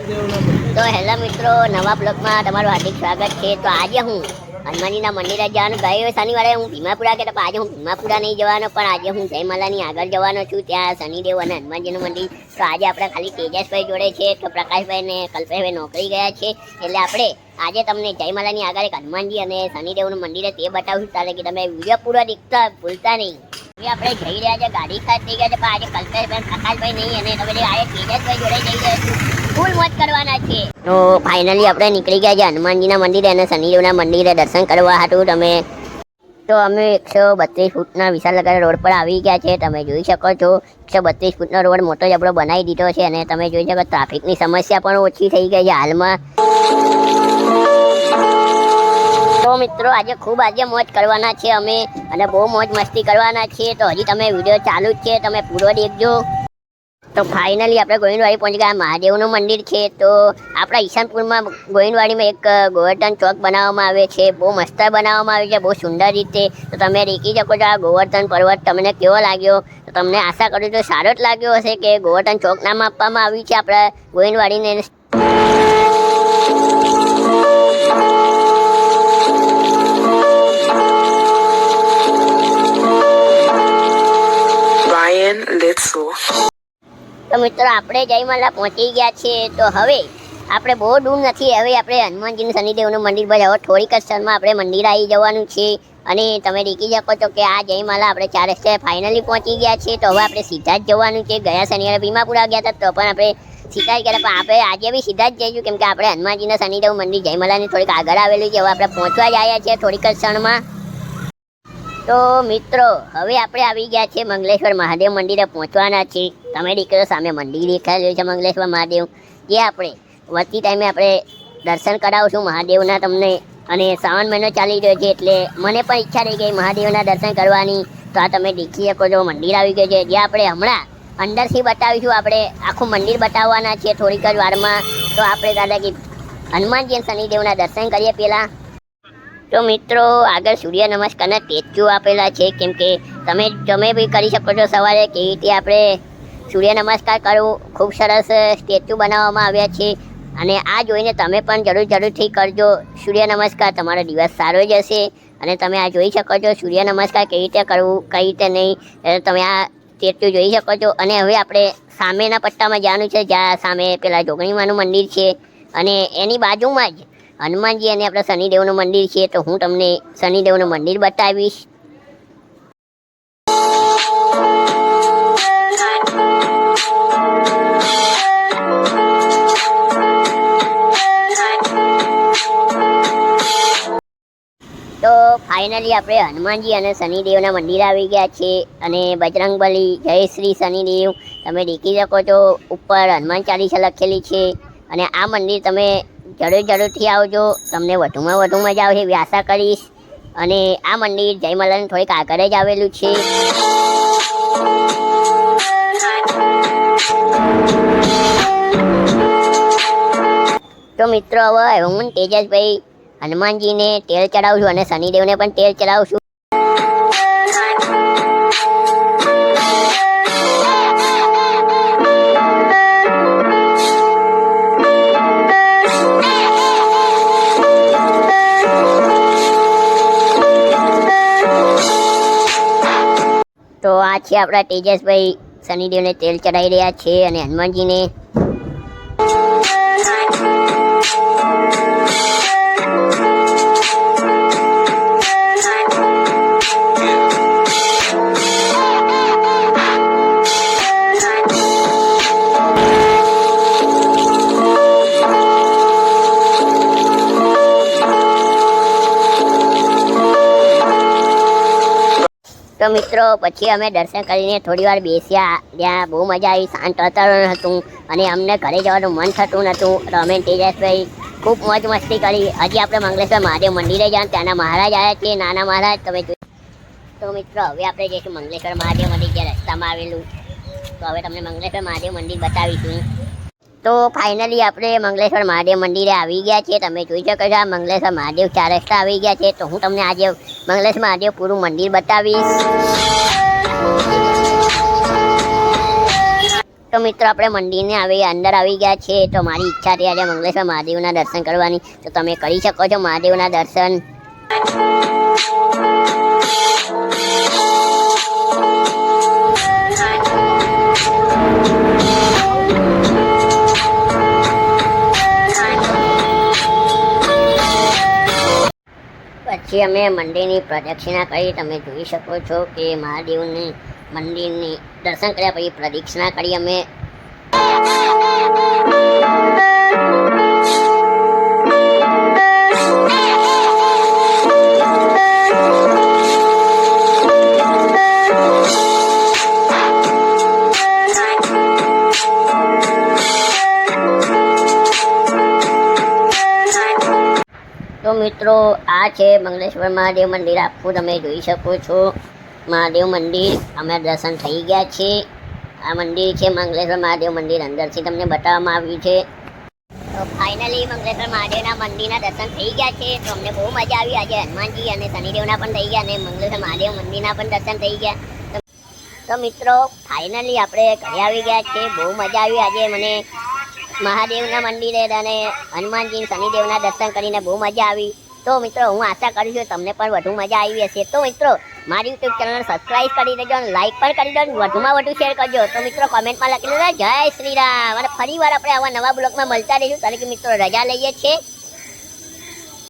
તો હેલો મિત્રો, નવા બ્લોગમાં તમારું હાર્દિક સ્વાગત છે। તો આજે હું હનુમાનજીના મંદિરે જવાનું ગયો શનિવારે હું ભીમાપુરા ગયા, પણ આજે હું ભીમાપુરા નહીં જવાનો, પણ આજે હું જયમાલાની આગળ જવાનો છું, ત્યાં શનિદેવ અને હનુમાનજીનું મંદિર। તો આજે આપણે ખાલી તેજસભાઈ જોડે છે, તો પ્રકાશભાઈ ને કલ્પેશભાઈ નોકરી ગયા છે, એટલે આપણે આજે તમને જયમાલાની આગળ એક હનુમાનજી અને શનિદેવનું મંદિર તે બતાવશું, તારે કે તમે વિડીયો પૂરો દેખતા ભૂલતા નહીં। હવે આપણે જઈ રહ્યા છે, ગાડી ખાસ થઈ ગયા છે, પણ આજે કલ્પેશભાઈ પ્રકાશભાઈ નહીં અને તમે આજે તેજસભાઈ જોડે જઈ રહ્યા છું, ફૂલ મોજ કરવાના છે। તો ફાઇનલી આપણે નીકળી ગયા છે હનુમાનજીના મંદિરે અને શનિદેવના મંદિરે દર્શન કરવા હતું। અમે 132 ફૂટના વિશાળનગર રોડ પર આવી ગયા છે, તમે જોઈ શકો છો 132 ફૂટનો રોડ મોટો જબરો બનાવી દીધો છે, અને તમે જોઈ શકો ટ્રાફિકની સમસ્યા પણ ઓછી થઈ ગઈ છે હાલમાં। તો મિત્રો આજે મોજ કરવાના છે અમે, અને બહુ મોજ મસ્તી કરવાના છીએ। તો હજી તમે વિડીયો ચાલુ જ છે, તમે પૂરો દેખજો। તો ફાઇનલી આપણે ગોવિંદવાડી પહોંચી ગયા, મહાદેવનું મંદિર છે। તો આપણા ઈશાનપુરમાં ગોવિંદવાડીમાં એક ગોવર્ધન ચોક બનાવવામાં આવે છે, બહુ મસ્ત બનાવવામાં આવે છે, બહુ સુંદર રીતે। તો તમે દેખી શકો છો આ ગોવર્ધન પર્વત તમને કેવો લાગ્યો? તો તમને આશા કરું તો સારો જ લાગ્યો હશે કે ગોવર્ધન ચોક નામ આપવામાં આવ્યું છે આપણા ગોવિંદવાડીને। તો મિત્રો આપણે જયમાલા પહોંચી ગયા છીએ। તો હવે આપણે બહુ દૂર નથી, હવે આપણે હનુમાનજી શનિદેવનું મંદિર પર હવે થોડીક જ ક્ષણમાં આપણે મંદિર આવી જવાનું છે, અને તમે દેખી શકો છો કે આ જયમાલા આપણે 4 રસ્તે ફાઇનલી પહોંચી ગયા છે। તો હવે આપણે સીધા જ જવાનું છે, ગયા શનિવારે ભીમાપુરા ગયા હતા તો પણ આપણે સીધા જ ગયા, પણ આપણે આજે બી સીધા જ જઈશું, કેમ કે આપણે હનુમાનજીના શનિદેવ મંદિર જયમાલાની થોડીક આગળ આવેલું છે, હવે આપણે પહોંચવા જ આવ્યા છીએ થોડીક જ ક્ષણમાં। તો મિત્રો હવે આપણે આવી ગયા છે મંગલેશ્વર મહાદેવ મંદિરે પહોંચવાના છે। તમે દીકરો સામે મંદિર દેખાઈ છે મંગલેશ્વર મહાદેવ, જે આપણે વતી ટાઈમે આપણે દર્શન કરાવશું મહાદેવના તમને। અને શ્રાવણ મહિનો ચાલી રહ્યો છે, એટલે મને પણ ઈચ્છા થઈ ગઈ મહાદેવના દર્શન કરવાની। તો આ તમે દેખી શકો છો મંદિર આવી ગયું છે, જે આપણે હમણાં અંદરથી બતાવીશું, આપણે આખું મંદિર બતાવવાના છે થોડીક જ વારમાં। તો આપણે દાદા કે હનુમાનજી અને શનિદેવના દર્શન કરીએ પહેલાં। તો મિત્રો આગળ સૂર્ય નમસ્કારના સ્ટેચ્યુ આપેલા છે, કેમ કે તમે બી કરી શકો છો સવારે કેવી રીતે આપણે સૂર્ય નમસ્કાર કરવું, ખૂબ સરસ સ્ટેચ્યુ બનાવવામાં આવ્યા છે, અને આ જોઈને તમે પણ જરૂરથી કરજો સૂર્ય નમસ્કાર, તમારો દિવસ સારો જશે। અને તમે આ જોઈ શકો છો સૂર્ય નમસ્કાર કેવી રીતે કરવું કઈ રીતે નહીં, તમે આ સ્ટેચ્યુ જોઈ શકો છો। અને હવે આપણે સામેના પટ્ટામાં જવાનું છે, જ્યાં સામે પેલા જોગણીમાનું મંદિર છે, અને એની બાજુમાં જ હનુમાનજી અને આપણા શનિદેવનું મંદિર છે। તો હું તમને શનિદેવનું મંદિર બતાવીશ। તો ફાઇનલી આપણે હનુમાનજી અને શનિદેવના મંદિર આવી ગયા છે, અને બજરંગબલી જય શ્રી શનિદેવ તમે દેખી શકો છો, ઉપર હનુમાન ચાલીસા લખેલી છે। અને આ મંદિર તમે જરૂરથી આવજો, તમને વધુમાં વધુ મજા આવશે એવી આશા કરીશ। અને આ મંદિર જયમાલાની થોડીક આગળ જ આવેલું છે। તો મિત્રો હવે હું તેજસભાઈ હનુમાનજીને તેલ ચડાવશું અને શનિદેવને પણ તેલ ચડાવશું। તો આ છે આપણા તેજસભાઈ શનિદેવને તેલ ચડાવી રહ્યા છે, અને હનુમાનજીને। તો મિત્રો પછી અમે દર્શન કરીને થોડી વાર બેસ્યા, ત્યાં બહુ મજા આવી, શાંત વાતાવરણ હતું, અને અમને ઘરે જવાનું મન થતું નહોતું। તો અમે તેજસભાઈ ખૂબ મોજ મસ્તી કરી। હજી આપણે મંગલેશ્વર મહાદેવ મંદિરે જવાનું, ત્યાંના મહારાજ આવ્યા છે, નાના મહારાજ તમે જોઈ। તો મિત્રો હવે આપણે જઈશું મંગલેશ્વર મહાદેવ મંદિર, જે રસ્તામાં આવેલું। તો હવે તમને મંગલેશ્વર મહાદેવ મંદિર બતાવીશું। તો ફાઇનલી આપણે મંગલેશ્વર મહાદેવ મંદિરે આવી ગયા છીએ, તમે જોઈ શકો છો આ મંગલેશ્વર મહાદેવ 4 રસ્તા આવી ગયા છે। તો હું તમને આજે મંગલેશ્વર મહાદેવ પૂરું મંદિર બતાવીશ। તો મિત્રો આપણે મંદિરને અંદર આવી ગયા છે. તો મારી ઈચ્છા હતી આજે મંગલેશ્વર મહાદેવના દર્શન કરવાની, તો તમે કરી શકો છો મહાદેવના દર્શન. પછી અમે મંદિરની પ્રદક્ષિણા કરી. તમે જોઈ શકો છો કે મહાદેવની મંદિરની દર્શન કર્યા પછી પ્રદક્ષિણા કરી અમે. તો મિત્રો આ છે મંગલેશ્વર મહાદેવ મંદિર, આખું તમે જોઈ શકો છો મહાદેવ મંદિર. અમે દર્શન થઈ ગયા છે. આ મંદિર છે મંગલેશ્વર મહાદેવ મંદિર, અંદરથી તમને બતાવવામાં આવ્યું છે. તો ફાઇનલી મંગલેશ્વર મહાદેવના મંદિરના દર્શન થઈ ગયા છે. તો અમને બહુ મજા આવી. આજે હનુમાનજી અને શનિદેવના પણ થઈ ગયા અને મંગલેશ્વર મહાદેવ મંદિરના પણ દર્શન થઈ ગયા. તો મિત્રો ફાઇનલી આપણે ઘરે આવી ગયા છે. બહુ મજા આવી આજે મને મહાદેવના મંદિરે અને હનુમાનજી શનિદેવના દર્શન કરીને બહુ મજા આવી. તો મિત્રો હું આશા કરું છું તમને પણ વધુ મજા આવી હશે. તો મિત્રો મારી યુટ્યુબ ચેનલ સબસ્ક્રાઇબ કરી દેજો અને લાઇક પણ કરી દો, વધુમાં વધુ શેર કરજો. તો મિત્રો કોમેન્ટમાં લખી દેજો જય શ્રી રામ. અને ફરી વાર આપણે આવા નવા બ્લોગમાં મળતા રહીશું, કારણ કે મિત્રો રજા લઈએ છીએ.